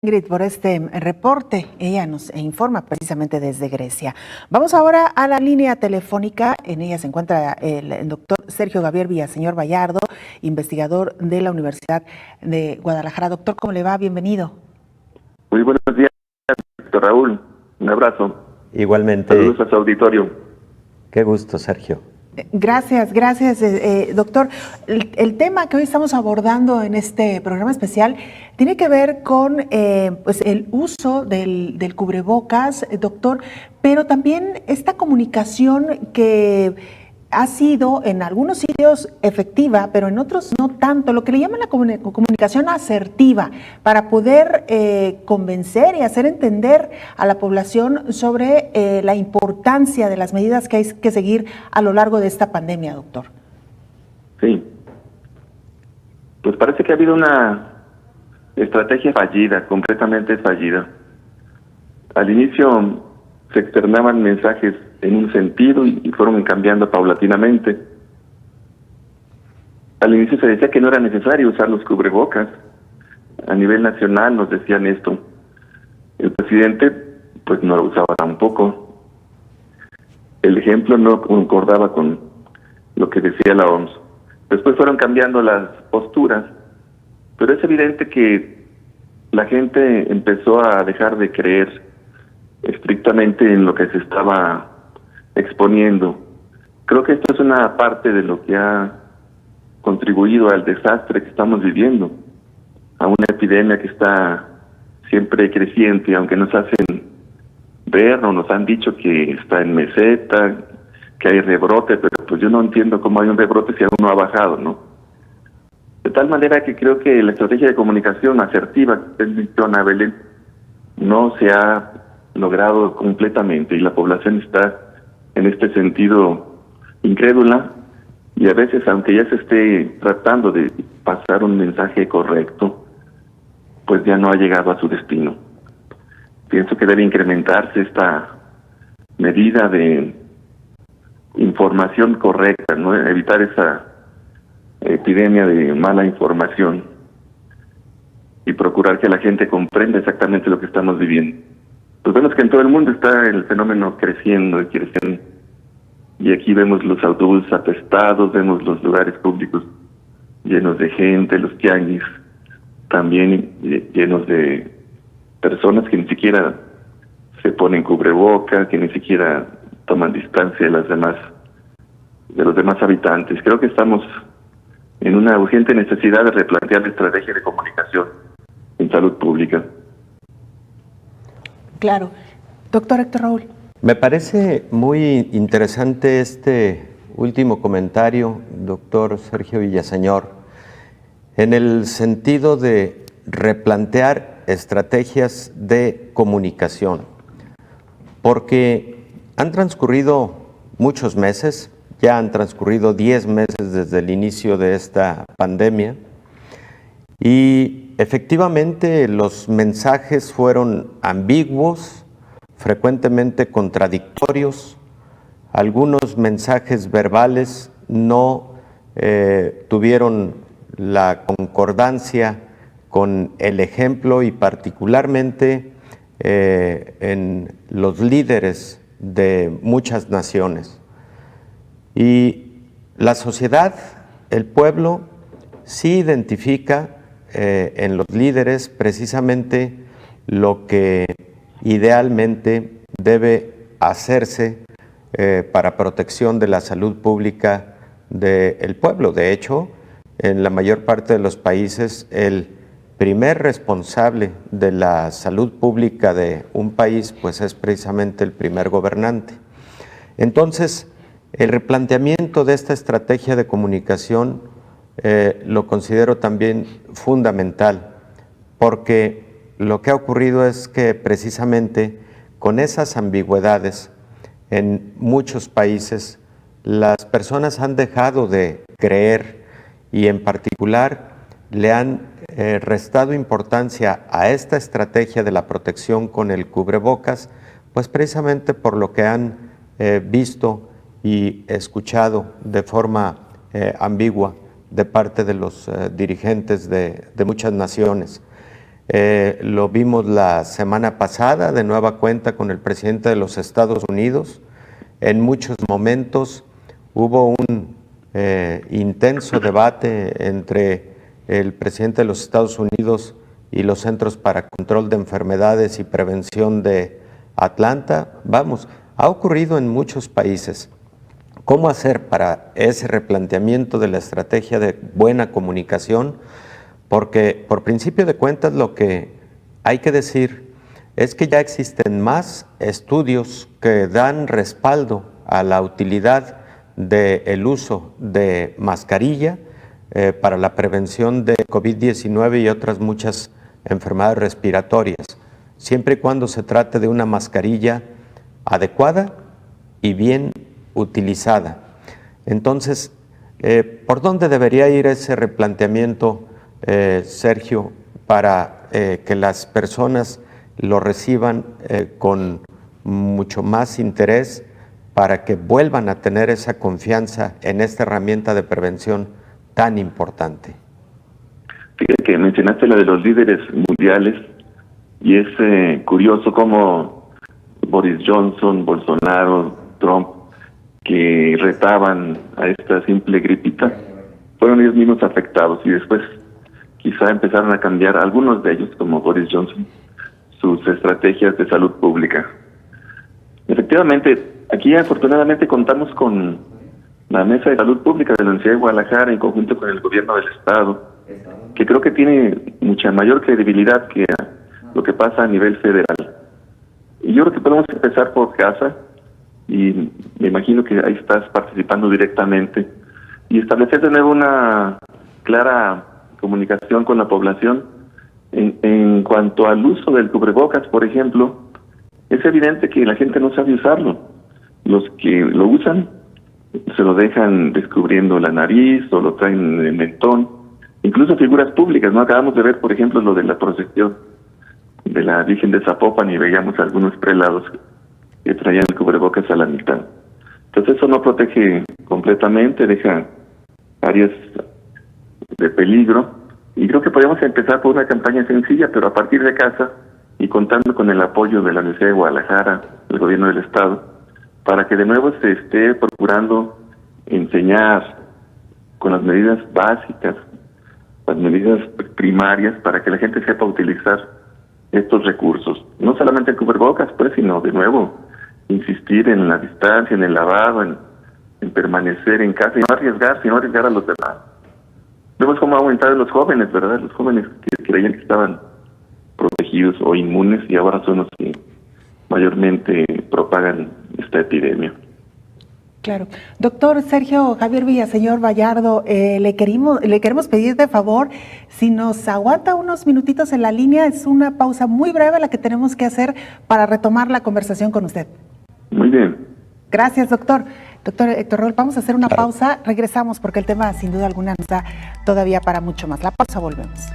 Ingrid, por este reporte. Ella nos informa precisamente desde Grecia. Vamos ahora a la línea telefónica. En ella se encuentra el doctor Sergio Gabriel Villaseñor Vallardo, investigador de la Universidad de Guadalajara. Doctor, ¿cómo le va? Bienvenido. Muy buenos días, doctor Raúl. Un abrazo. Igualmente. Saludos a su auditorio. Qué gusto, Sergio. Gracias, doctor. El tema que hoy estamos abordando en este programa especial tiene que ver con pues el uso del cubrebocas, doctor, pero también esta comunicación que ha sido en algunos sitios efectiva, pero en otros no tanto, lo que le llaman la comunicación asertiva, para poder convencer y hacer entender a la población sobre la importancia de las medidas que hay que seguir a lo largo de esta pandemia, doctor. Sí. Pues parece que ha habido una estrategia fallida, completamente fallida. Al inicio se externaban mensajes en un sentido y fueron cambiando paulatinamente. Al inicio se decía que no era necesario usar los cubrebocas. A nivel nacional nos decían esto. El presidente pues no lo usaba tampoco. El ejemplo no concordaba con lo que decía la OMS. Después fueron cambiando las posturas, pero es evidente que la gente empezó a dejar de creer estrictamente en lo que se estaba exponiendo. Creo que esto es una parte de lo que ha contribuido al desastre que estamos viviendo, a una epidemia que está siempre creciente, aunque nos hacen ver o nos han dicho que está en meseta, que hay rebrote, pero pues yo no entiendo cómo hay un rebrote si aún no ha bajado, ¿no? De tal manera que creo que la estrategia de comunicación asertiva que menciona Belén no se ha logrado completamente y la población está en este sentido incrédula y a veces, aunque ya se esté tratando de pasar un mensaje correcto, pues ya no ha llegado a su destino. Pienso que debe incrementarse esta medida de información correcta, ¿no? Evitar esa epidemia de mala información y procurar que la gente comprenda exactamente lo que estamos viviendo. Pues vemos que en todo el mundo está el fenómeno creciendo y creciendo. Y aquí vemos los autobuses atestados, vemos los lugares públicos llenos de gente, los tianguis también llenos de personas que ni siquiera se ponen cubreboca, que ni siquiera toman distancia de los demás habitantes. Creo que estamos en una urgente necesidad de replantear la estrategia de comunicación en salud pública. Claro. Doctor Héctor Raúl. Me parece muy interesante este último comentario, doctor Sergio Villaseñor, en el sentido de replantear estrategias de comunicación, porque han transcurrido muchos meses, ya han transcurrido 10 meses desde el inicio de esta pandemia, y efectivamente los mensajes fueron ambiguos, frecuentemente contradictorios. Algunos mensajes verbales no tuvieron la concordancia con el ejemplo y particularmente en los líderes de muchas naciones. Y la sociedad, el pueblo, sí identifica en los líderes precisamente lo que idealmente debe hacerse para protección de la salud pública del pueblo. De hecho, en la mayor parte de los países, el primer responsable de la salud pública de un país, pues es precisamente el primer gobernante. Entonces, el replanteamiento de esta estrategia de comunicación lo considero también fundamental, porque lo que ha ocurrido es que precisamente con esas ambigüedades en muchos países las personas han dejado de creer y en particular le han restado importancia a esta estrategia de la protección con el cubrebocas, pues precisamente por lo que han visto y escuchado de forma ambigua de parte de los dirigentes de muchas naciones. Lo vimos la semana pasada de nueva cuenta con el presidente de los Estados Unidos. En muchos momentos hubo un intenso debate entre el presidente de los Estados Unidos y los Centros para Control de Enfermedades y Prevención de Atlanta. Vamos, ha ocurrido en muchos países. ¿Cómo hacer para ese replanteamiento de la estrategia de buena comunicación? Porque por principio de cuentas lo que hay que decir es que ya existen más estudios que dan respaldo a la utilidad del uso de mascarilla para la prevención de COVID-19 y otras muchas enfermedades respiratorias, siempre y cuando se trate de una mascarilla adecuada y bien utilizada. Entonces, ¿por dónde debería ir ese replanteamiento, Sergio, para que las personas lo reciban con mucho más interés, para que vuelvan a tener esa confianza en esta herramienta de prevención tan importante? Fíjate que mencionaste la de los líderes mundiales y es curioso cómo Boris Johnson, Bolsonaro, Trump, que retaban a esta simple gripita, fueron ellos mismos afectados y después quizá empezaron a cambiar, algunos de ellos, como Boris Johnson, sus estrategias de salud pública. Efectivamente, aquí afortunadamente contamos con la Mesa de Salud Pública de la Universidad de Guadalajara en conjunto con el gobierno del estado, que creo que tiene mucha mayor credibilidad que lo que pasa a nivel federal. Y yo creo que podemos empezar por casa, y me imagino que ahí estás participando directamente, y establecer de nuevo una clara comunicación con la población en cuanto al uso del cubrebocas, por ejemplo. Es evidente que la gente no sabe usarlo. Los que lo usan se lo dejan descubriendo la nariz o lo traen en el mentón, incluso figuras públicas, ¿no? Acabamos de ver, por ejemplo, lo de la procesión de la Virgen de Zapopan y veíamos algunos prelados que traían el cubrebocas a la mitad. Entonces eso no protege completamente, deja áreas de peligro, y creo que podemos empezar por una campaña sencilla, pero a partir de casa y contando con el apoyo de la Universidad de Guadalajara, del gobierno del estado, para que de nuevo se esté procurando enseñar con las medidas básicas, las medidas primarias, para que la gente sepa utilizar estos recursos. No solamente el cubrebocas, pues, sino de nuevo insistir en la distancia, en el lavado, en permanecer en casa y no arriesgar a los demás. Vemos cómo ha aumentado en los jóvenes, ¿verdad? Los jóvenes que creían que estaban protegidos o inmunes y ahora son los que mayormente propagan esta epidemia. Claro. Doctor Sergio Javier Villaseñor Vallardo, le queremos pedir de favor, si nos aguanta unos minutitos en la línea, es una pausa muy breve la que tenemos que hacer para retomar la conversación con usted. Muy bien. Gracias, doctor. Doctor Héctor Roel, vamos a hacer una pausa, regresamos porque el tema sin duda alguna nos da todavía para mucho más. La pausa, volvemos.